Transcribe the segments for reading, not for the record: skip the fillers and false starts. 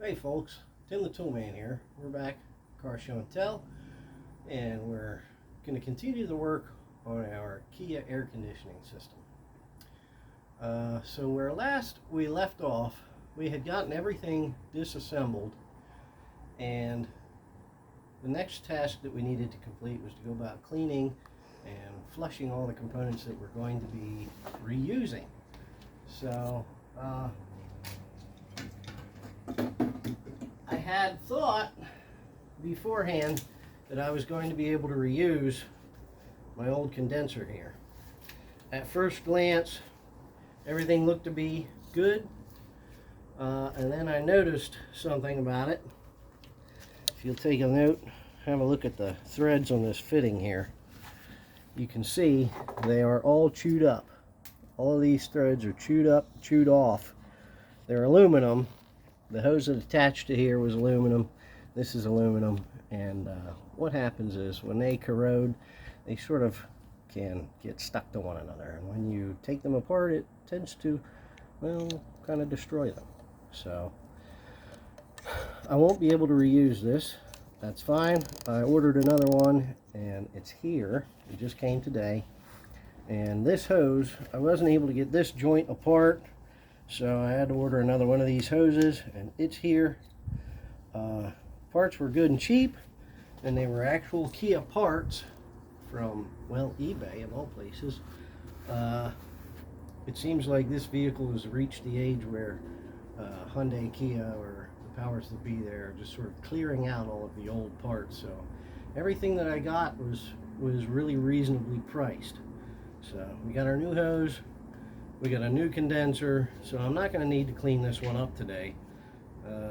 Hey folks, Tim the Toolman here. We're back, Car Show and Tell, and we're going to continue the work on our Kia air conditioning system. So where last we left off, we had gotten everything disassembled, and the next task that we needed to complete was to go about cleaning and flushing all the components that we're going to be reusing. So I had thought beforehand that I was going to be able to reuse my old condenser here. At first glance, everything looked to be good, and then I noticed something about it. If you'll take a note, have a look at the threads on this fitting here. You can see they are all chewed up. All of these threads are chewed up, chewed off. They're aluminum. The hose that attached to here was aluminum. This is aluminum, and what happens is when they corrode, they sort of can get stuck to one another, and when you take them apart, it tends to, well, kind of destroy them. So I won't be able to reuse this. That's fine. I ordered another one, and it's here. It just came today. And this hose, I wasn't able to get this joint apart, so I had to order another one of these hoses, and it's here. Parts were good and cheap, and they were actual Kia parts from, well, eBay of all places. It seems like this vehicle has reached the age where Hyundai, Kia, or the powers that be there are just sort of clearing out all of the old parts. So everything that I got was really reasonably priced. So we got our new hose, we got a new condenser, so I'm not going to need to clean this one up today.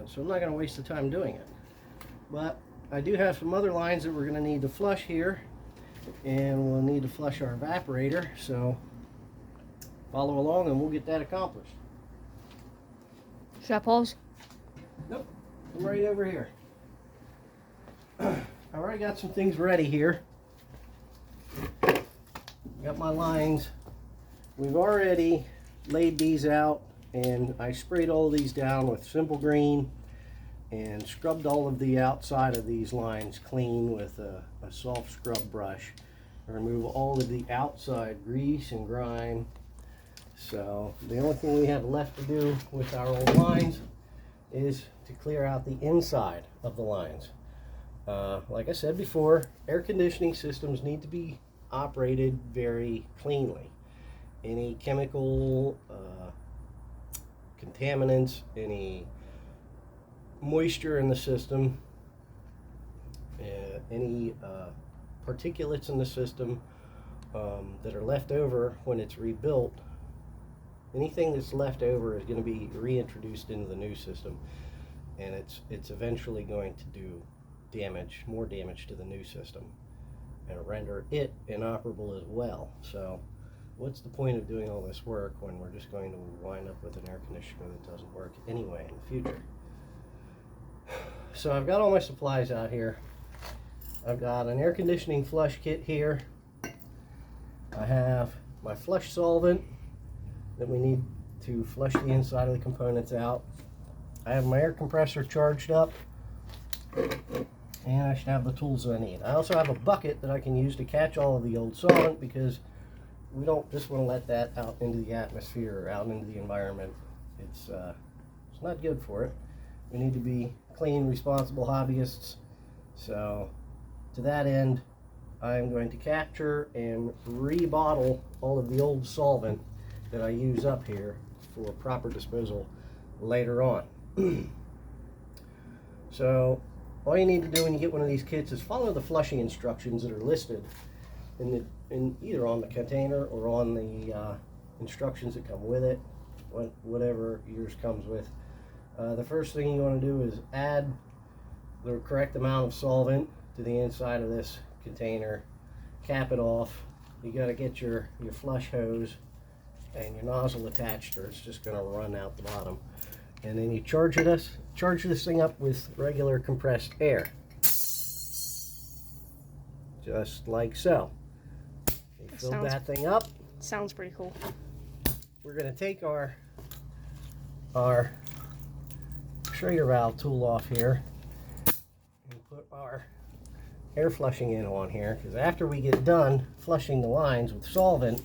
So I'm not going to waste the time doing it. But I do have some other lines that we're going to need to flush here, and we'll need to flush our evaporator, so follow along and we'll get that accomplished. Should I pause? Nope, I'm right over here. I already got some things ready here. Got my lines. We've already laid these out, and I sprayed all these down with Simple Green and scrubbed all of the outside of these lines clean with a soft scrub brush to remove all of the outside grease and grime. So the only thing we have left to do with our old lines is to clear out the inside of the lines. Like I said before, air conditioning systems need to be operated very cleanly. Any chemical contaminants, any moisture in the system, any particulates in the system that are left over when it's rebuilt, anything that's left over is going to be reintroduced into the new system, and it's eventually going to do damage, more damage to the new system, and render it inoperable as well. So what's the point of doing all this work when we're just going to wind up with an air conditioner that doesn't work anyway in the future? So I've got all my supplies out here. I've got an air conditioning flush kit here. I have my flush solvent that we need to flush the inside of the components out. I have my air compressor charged up, and I should have the tools that I need. I also have a bucket that I can use to catch all of the old solvent, because we don't just want to let that out into the atmosphere or out into the environment. It's not good for it. We need to be clean, responsible hobbyists. So to that end, I'm going to capture and rebottle all of the old solvent that I use up here for proper disposal later on. So all you need to do when you get one of these kits is follow the flushing instructions that are listed in either on the container or on the instructions that come with it, whatever yours comes with. The first thing you want to do is add the correct amount of solvent to the inside of this container, cap it off. You got to get your flush hose and your nozzle attached, or it's just going to run out the bottom. And then you charge this thing up with regular compressed air, just like so. You fill that thing up. Sounds pretty cool. We're going to take our Schrader valve tool off here and put our air flushing in on here, because after we get done flushing the lines with solvent,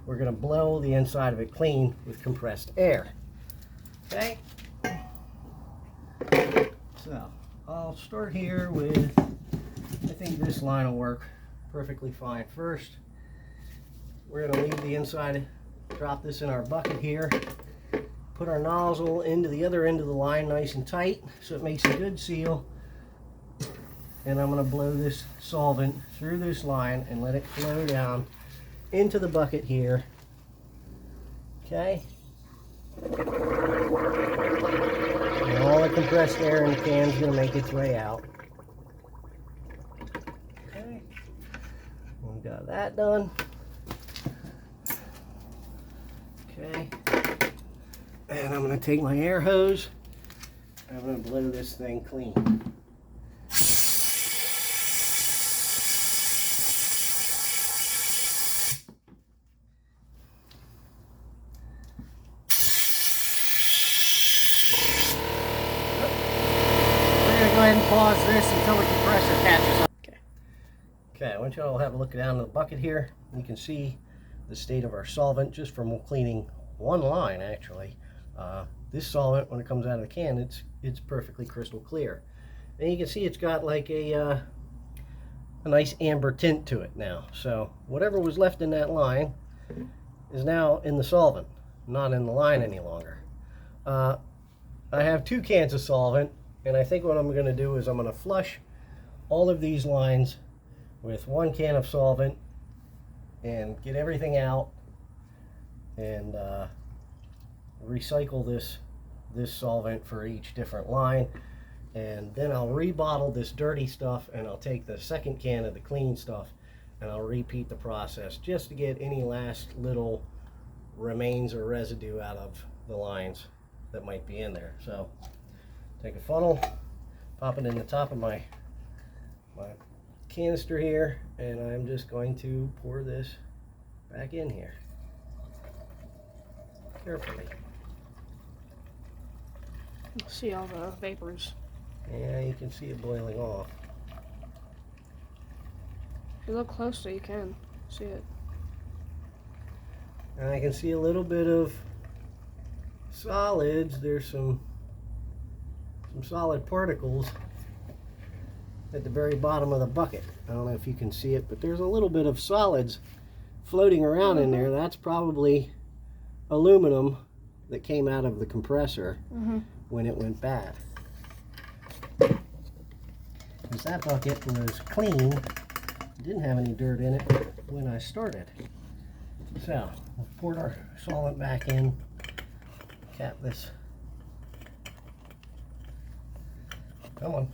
we're going to blow the inside of it clean with compressed air. Okay? So, I'll start here with, I think this line will work perfectly fine. First, we're going to leave the inside, drop this in our bucket here, put our nozzle into the other end of the line nice and tight so it makes a good seal, and I'm going to blow this solvent through this line and let it flow down into the bucket here. Okay? And all the compressed air in the can is going to make its way out. Okay? We've got that done. Okay? And I'm going to take my air hose and I'm going to blow this thing clean. Go ahead and pause this until the compressor catches up. Okay, I want you all to have a look down in the bucket here. You can see the state of our solvent just from cleaning one line, actually. This solvent, when it comes out of the can, it's perfectly crystal clear. And you can see it's got like a nice amber tint to it now. So whatever was left in that line is now in the solvent, not in the line any longer. I have 2 cans of solvent. And I think what I'm going to do is I'm going to flush all of these lines with 1 can of solvent and get everything out and recycle this solvent for each different line. And then I'll rebottle this dirty stuff and I'll take the 2nd can of the clean stuff and I'll repeat the process just to get any last little remains or residue out of the lines that might be in there. So take a funnel, pop it in the top of my canister here, and I'm just going to pour this back in here carefully. See all the vapors. Yeah, you can see it boiling off. If you look closely, you can see it. And I can see a little bit of solids. There's some solid particles at the very bottom of the bucket. I don't know if you can see it, but there's a little bit of solids floating around in there. That's probably aluminum that came out of the compressor when it went bad. Because that bucket was clean, didn't have any dirt in it when I started. So, we'll pour our solvent back in, cap this. Come on.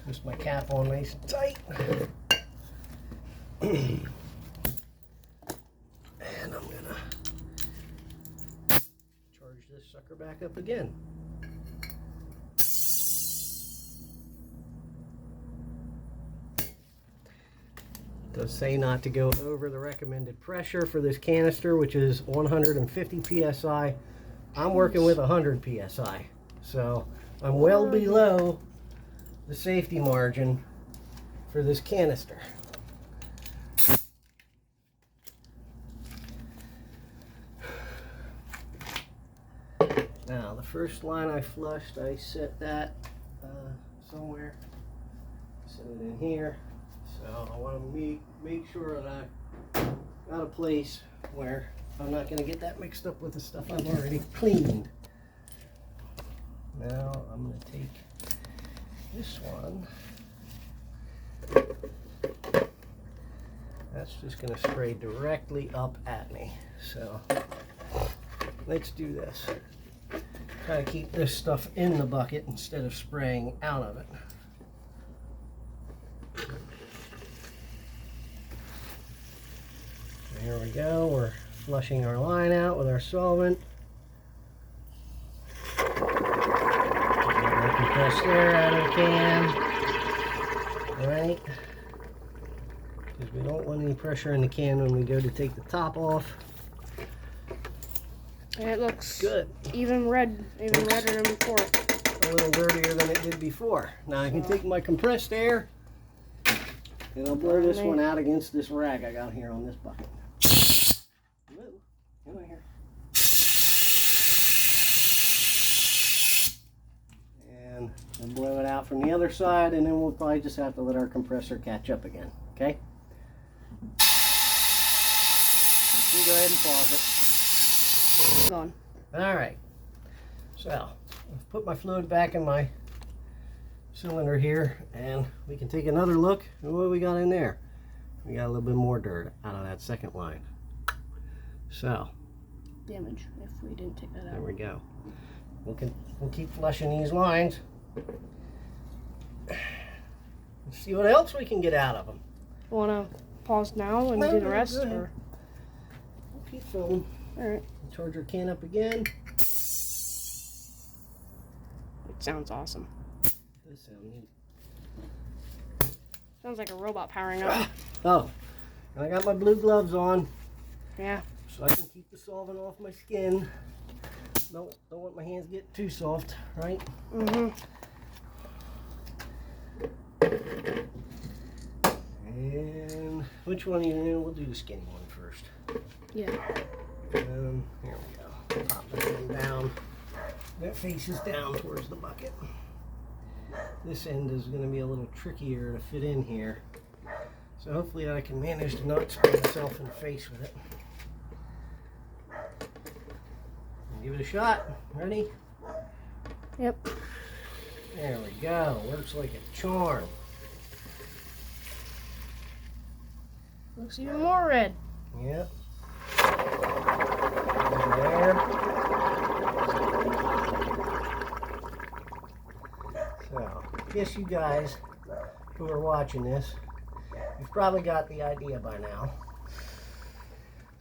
Twist my cap on nice and tight. And I'm gonna charge this sucker back up again. It does say not to go over the recommended pressure for this canister, which is 150 psi. I'm working with 100 psi. So I'm well below the safety margin for this canister. Now, the first line I flushed, I set that somewhere. Set it in here. So I want to make sure that I've got a place where I'm not going to get that mixed up with the stuff I've already cleaned. Now I'm going to take this one. That's just going to spray directly up at me. So let's do this. Try to keep this stuff in the bucket instead of spraying out of it. Here we go. We're flushing our line out with our solvent. Compressed air out of the can. Alright. Because we don't want any pressure in the can when we go to take the top off. And it looks Good. even redder than before. A little dirtier than it did before. Now I can take my compressed air and I'll blow this one out against this rag I got here on this bucket. Whoa, come on here. And we'll blow it out from the other side, and then we'll probably just have to let our compressor catch up again. Okay? You go ahead and pause it. Gone. Alright. So, I've put my fluid back in my cylinder here, and we can take another look at what we got in there. We got a little bit more dirt out of that second line. So, Damage if we didn't take that out. there we go. We'll keep flushing these lines. Let's see what else we can get out of them. Want to pause now and do the rest? Or? We'll keep filming. Alright. Charge our can up again. It sounds awesome. This sounds neat. Sounds like a robot powering up. Oh, I got my blue gloves on. Yeah. So I can keep the solvent off my skin. Don't want my hands get too soft, right? Mm-hmm. And which one we'll do the skinny one first. Yeah. Here we go. Pop that one down. That faces down towards the bucket. This end is going to be a little trickier to fit in here. So hopefully I can manage to not spray myself in the face with it. Give it a shot. Ready? Yep. There we go. Works like a charm. Looks even more red. Yep. There. So, I guess you guys who are watching this, you've probably got the idea by now.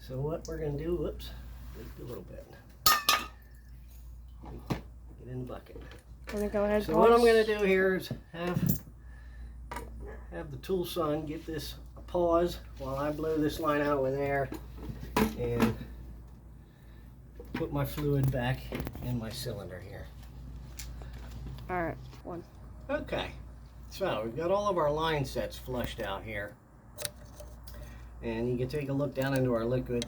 So what we're going to do, whoops, just a little bit. Get in the bucket. Wanna go ahead? So what I'm going to do here is have the tool son get this a pause while I blow this line out with air and put my fluid back in my cylinder here. Alright, one. Okay, so we've got all of our line sets flushed out here. And you can take a look down into our liquid,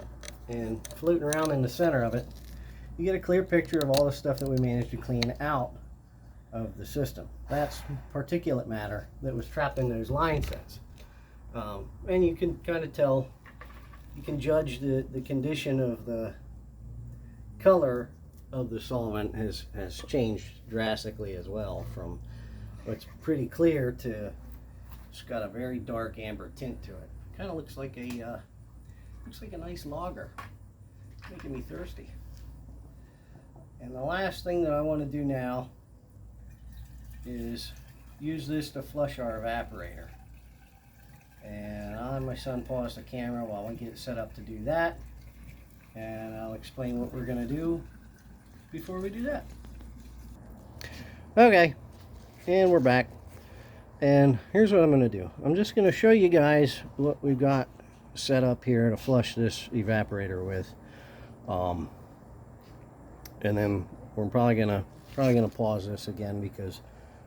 and floating around in the center of it, you get a clear picture of all the stuff that we managed to clean out of the system. That's particulate matter that was trapped in those line sets. And you can kind of tell, you can judge the condition of the color of the solvent has changed drastically as well, from what's pretty clear to it's got a very dark amber tint to it. Kind of looks like a nice lager. It's making me thirsty. And the last thing that I want to do now is use this to flush our evaporator. And I'll have my son pause the camera while we get it set up to do that. And I'll explain what we're going to do before we do that. Okay, and we're back. And here's what I'm going to do. I'm just going to show you guys what we've got set up here to flush this evaporator with. And then we're probably gonna pause this again because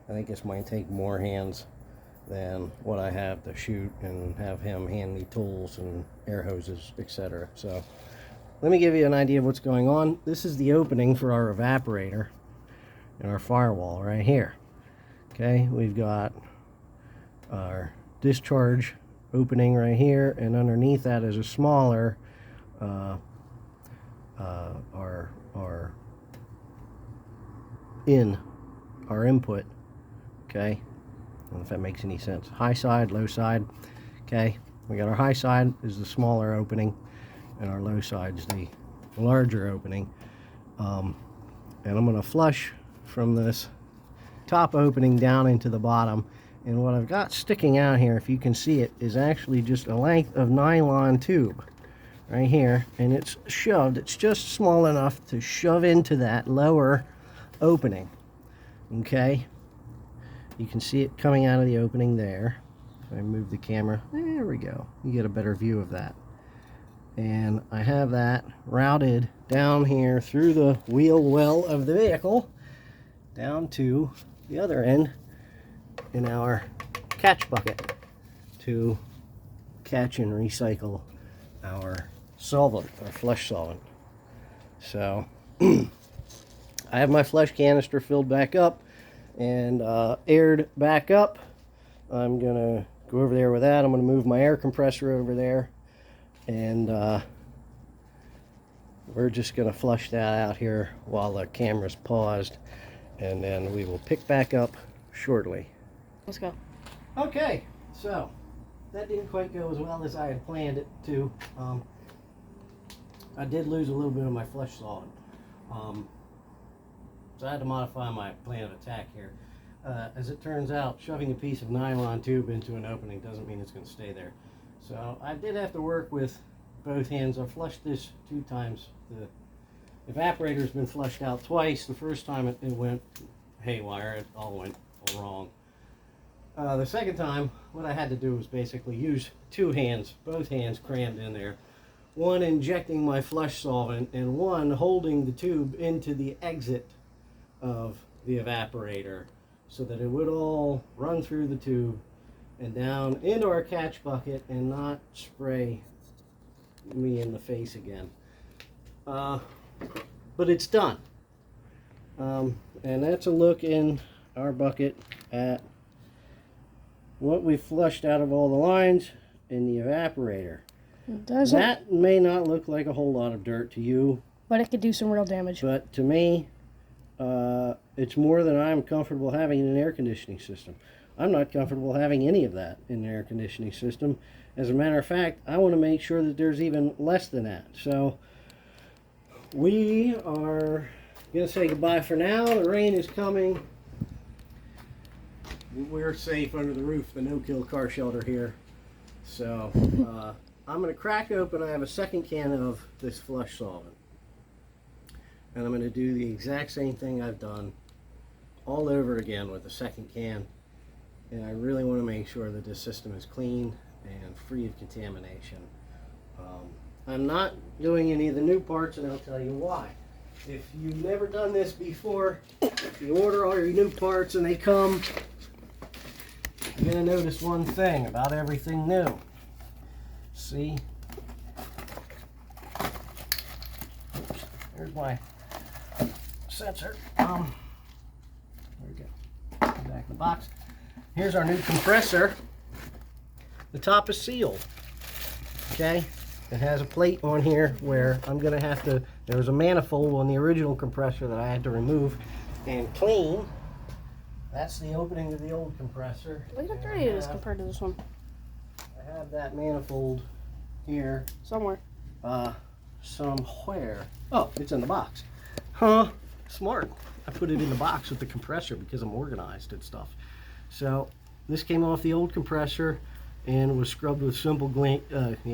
I think this might take more hands than what I have to shoot and have him hand me tools and air hoses, etc. So let me give you an idea of what's going on. This is the opening for our evaporator in our firewall right here. Okay, we've got our discharge opening right here, and underneath that is a smaller our input. Okay, I don't know if that makes any sense. High side, low side. Okay, we got our high side is the smaller opening, and our low side is the larger opening. And I'm going to flush from this top opening down into the bottom. And what I've got sticking out here, if you can see it, is actually just a length of nylon tube right here, and it's shoved. It's just small enough to shove into that lower opening. Okay, you can see it coming out of the opening there. If I move the camera, there we go. You get a better view of that. And I have that routed down here through the wheel well of the vehicle down to the other end in our catch bucket to catch and recycle our solvent, our flush solvent. So I have my flush canister filled back up and aired back up. I'm gonna go over there with that. I'm gonna move my air compressor over there, and we're just gonna flush that out here while the camera's paused, and then we will pick back up shortly. Let's go. Okay, so that didn't quite go as well as I had planned it to. I did lose a little bit of my flush solvent, so I had to modify my plan of attack here. As it turns out, shoving a piece of nylon tube into an opening doesn't mean it's going to stay there. So I did have to work with both hands. I flushed this 2 times. The evaporator's been flushed out twice. The first time it went haywire. It all went wrong. The second time, what I had to do was basically use 2 hands, both hands crammed in there. One injecting my flush solvent and one holding the tube into the exit of the evaporator so that it would all run through the tube and down into our catch bucket and not spray me in the face again. But it's done. And that's a look in our bucket at what we flushed out of all the lines in the evaporator. It doesn't. That may not look like a whole lot of dirt to you, But it could do some real damage. but to me, it's more than I'm comfortable having in an air conditioning system. I'm not comfortable having any of that in an air conditioning system. As a matter of fact, I want to make sure that there's even less than that. So we are going to say goodbye for now. The rain is coming. We're safe under the roof, the no-kill car shelter here. So I'm going to crack open. I have a second can of this flush solvent. And I'm going to do the exact same thing I've done all over again with the second can. And I really want to make sure that this system is clean and free of contamination. I'm not doing any of the new parts, and I'll tell you why. If you've never done this before, you order all your new parts and they come, you're going to notice one thing about everything new. See? Oops, there's my sensor. There we go. Back in the box. Here's our new compressor. The top is sealed. Okay? It has a plate on here where I'm going to have to, there was a manifold on the original compressor that I had to remove and clean. That's the opening of the old compressor. Look how dirty it is compared to this one. I have that manifold here. Somewhere. Somewhere. Oh, it's in the box. Huh? Smart. I put it in the box with the compressor because I'm organized and stuff. So this came off the old compressor and was scrubbed with Simple Green.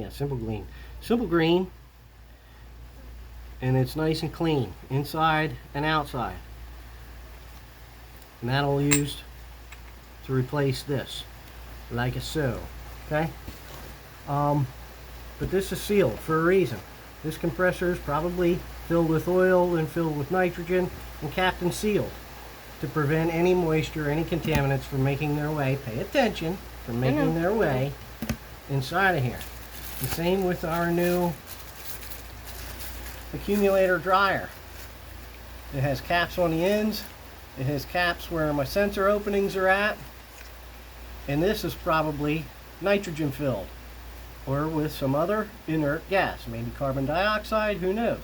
Simple Green. And it's nice and clean inside and outside. And that'll be used to replace this, like so. Okay? But this is sealed for a reason. This compressor is probably filled with oil and filled with nitrogen and capped and sealed to prevent any moisture, any contaminants from making their way, pay attention, from making their way inside of here. The same with our new accumulator dryer. It has caps on the ends. It has caps where my sensor openings are at. And this is probably nitrogen filled or with some other inert gas, maybe carbon dioxide, who knows.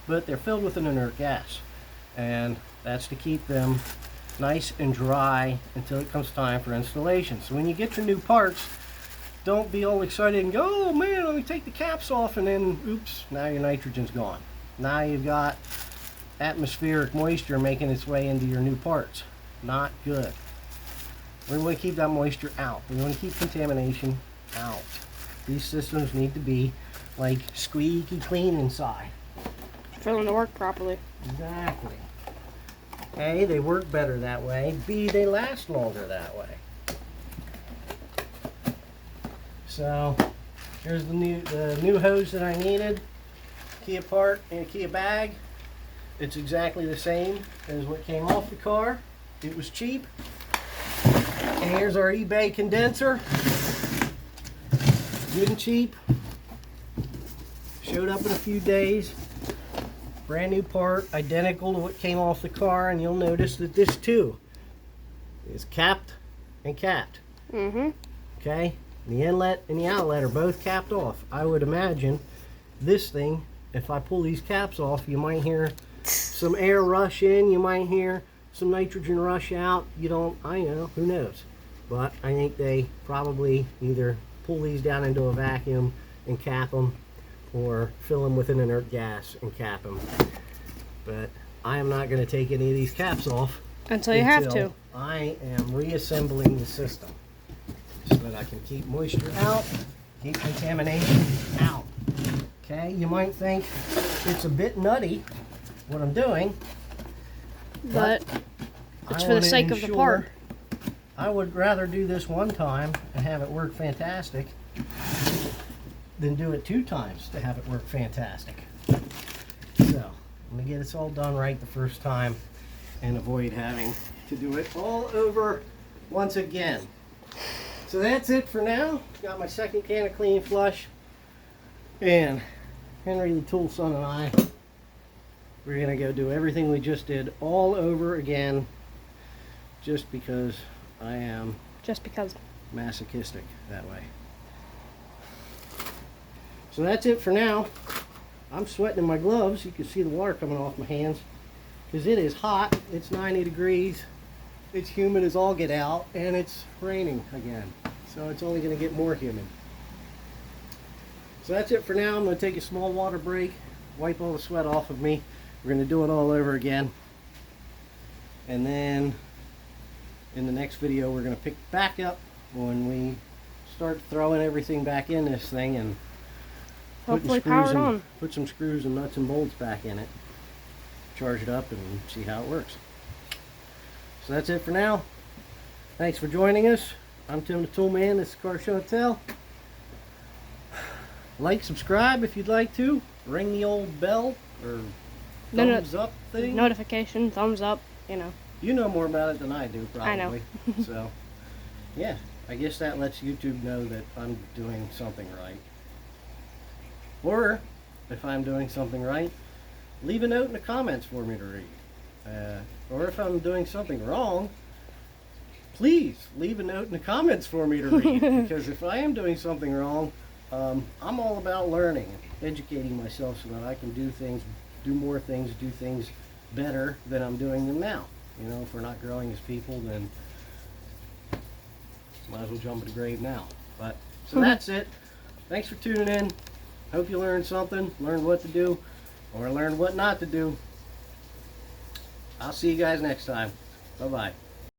But they're filled with an inert gas. And that's to keep them nice and dry until it comes time for installation. So when you get your new parts, don't be all excited and go, oh man, let me take the caps off, and then oops, now your nitrogen's gone. Now you've got atmospheric moisture making its way into your new parts. Not good. We want to keep that moisture out. We want to keep contamination out. These systems need to be like squeaky clean inside. For them to work properly. Exactly. A, they work better that way. B, they last longer that way. So, Here's the new hose that I needed. Key part and a key bag. It's exactly the same as what came off the car. It was cheap. And here's our eBay condenser. Good and cheap. Showed up in a few days. Brand new part, identical to what came off the car, and you'll notice that this too is capped and capped. Mm-hmm. Okay? The inlet and the outlet are both capped off. I would imagine this thing, if I pull these caps off, you might hear some air rush in, you might hear some nitrogen rush out. You don't, I know, who knows. But I think they probably either pull these down into a vacuum and cap them, or fill them with an inert gas and cap them. But I am not going to take any of these caps off Until you have to. I am reassembling the system so that I can keep moisture out, keep contamination out. Okay, you might think it's a bit nutty what I'm doing, But it's for the sake of the part. I would rather do this one time and have it work fantastic than do it 2 times to have it work fantastic. So I'm gonna get this all done right the first time and avoid having to do it all over once again. So that's it for now. Got my second can of Clean Flush, and Henry the Tool Son and I, we're gonna go do everything we just did all over again, just because I am masochistic that way. So that's it for now. I'm sweating in my gloves. You can see the water coming off my hands because it is hot. It's 90 degrees. It's humid as all get out, and it's raining again. So it's only going to get more humid. So that's it for now. I'm going to take a small water break, wipe all the sweat off of me. We're going to do it all over again. And then in the next video, we're going to pick back up when we start throwing everything back in this thing and Hopefully powered on. Put some screws and nuts and bolts back in it. Charge it up and see how it works. So that's it for now. Thanks for joining us. I'm Tim the Tool Man. This is Car Show and Tell. Like, subscribe if you'd like to. Ring the old bell or thumbs up thing. Notification, thumbs up, you know. You know more about it than I do, probably. I know. So, yeah. I guess that lets YouTube know that I'm doing something right. Or, if I'm doing something right, leave a note in the comments for me to read. Or if I'm doing something wrong, please leave a note in the comments for me to read. Because if I am doing something wrong, I'm all about learning, educating myself so that I can do things, do more things, do things better than I'm doing them now. You know, if we're not growing as people, then might as well jump in the grave now. But so that's it. Thanks for tuning in. Hope you learned something, learned what to do, or learned what not to do. I'll see you guys next time. Bye-bye.